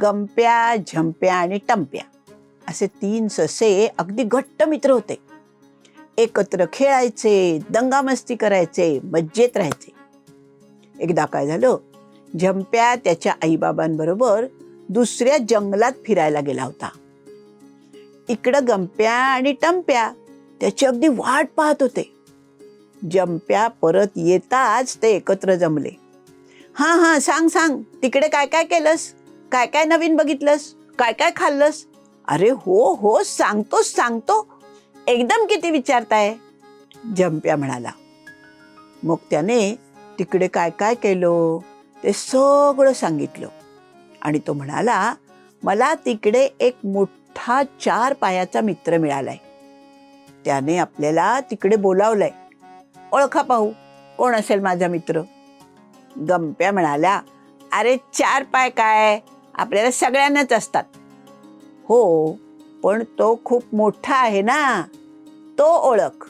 गंप्या, झंप्या आणि टंप्या असे 3 ससे अगदी घट्ट मित्र होते. एकत्र खेळायचे, दंगामस्ती करायचे, मज्जेत राहायचे. एकदा काय झालं, झंप्या त्याच्या आईबाबांबरोबर दुसऱ्या जंगलात फिरायला गेला होता. इकडं गंप्या आणि टंप्या त्याची अगदी वाट पाहत होते. झंप्या परत येताच ते एकत्र जमले. हा सांग तिकडे काय काय केलंस, काय काय नवीन बघितलंस, काय काय खाल्लंस? अरे हो सांगतो एकदम किती विचारताय, झंप्या म्हणाला. मग त्याने तिकडे काय काय केलं ते सगळं सांगितलं आणि तो म्हणाला, मला तिकडे एक मोठा 4 पायाचा मित्र मिळालाय. त्याने आपल्याला तिकडे बोलावलंय. ओळखा पाहू कोण असेल माझा मित्र. गंप्या म्हणाला, अरे 4 पाय काय, आपल्याला सगळ्यांनाच असतात. हो, पण तो खूप मोठा आहे ना, तो ओळख.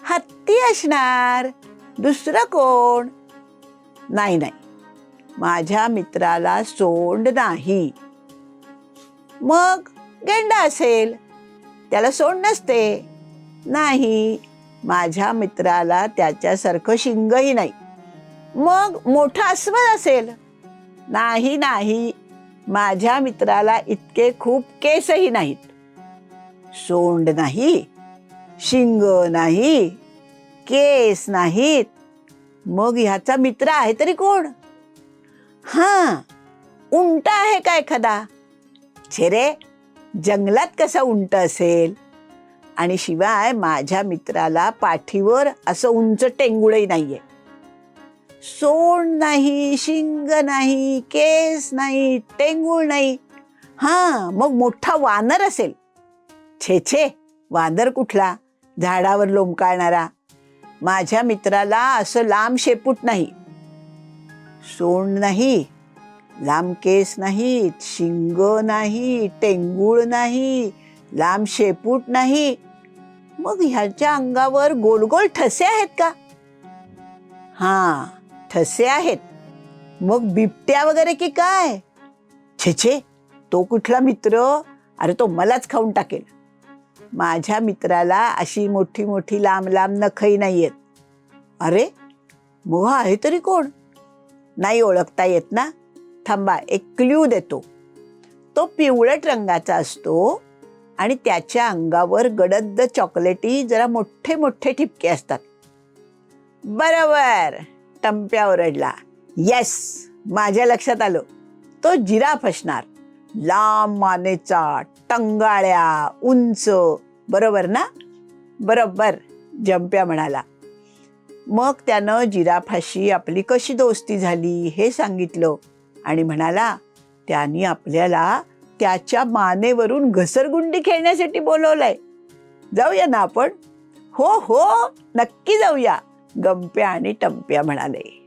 हत्ती असणार, दुसरं कोण? नाही, माझ्या मित्राला सोंड नाही. मग गेंडा असेल, त्याला सोंड नसते. नाही, माझ्या मित्राला त्याच्यासारखं शिंगही नाही. मग मोठा अस्वल असेल. नाही, माझ्या मित्राला इतके खूप केसही नाहीत. सोंड नाही, शिंग नाही, केस नाहीत. मग ह्याचा मित्र आहे तरी कोण? उंट आहे का एखादा? छे रे, जंगलात कसा उंट असेल? आणि शिवाय माझ्या मित्राला पाठीवर असं उंच टेंगुळही नाहीये. सोंड नाही, शिंग नाही, केस नाही, टेंगूळ नाही. मग मोठा वानर असेल. छे, वानर कुठला, झाडावर लोंबकाळणारा. माझ्या मित्राला असं लांब शेपूट नाही. सोंड नाही, लांब केस नाहीत, शिंग नाही, टेंगूळ नाही, लांब शेपूट नाही. मग ह्याच्या अंगावर गोल गोल ठसे आहेत का? ठसे आहेत. मग बिबट्या वगैरे की काय? छे, तो कुठला मित्र? अरे तो मलाच खाऊन टाकेल. माझ्या मित्राला अशी मोठी मोठी लांब लांब नखही नाहीयेत. अरे मग हा आहे तरी कोण? नाही ओळखता येत ना? थांबा, एक क्ल्यू देतो. तो पिवळट रंगाचा असतो आणि त्याच्या अंगावर गडद चॉकलेटी जरा मोठे मोठे ठिपके असतात. बरोबर, टंप्या ओरडला. येस, माझ्या लक्षात आलं. तो जिराफ असणार. लांब मानेचा, टंगाळ्या, उंच. बरोबर ना? बरोबर, झंप्या म्हणाला. मग त्यानं जिराफाशी आपली कशी दोस्ती झाली हे सांगितलं आणि म्हणाला, त्याने आपल्याला त्याच्या मानेवरून घसरगुंडी खेळण्यासाठी बोलवलंय. जाऊया ना आपण? हो, नक्की जाऊया, गंप्या आणि टंप्या म्हणाले.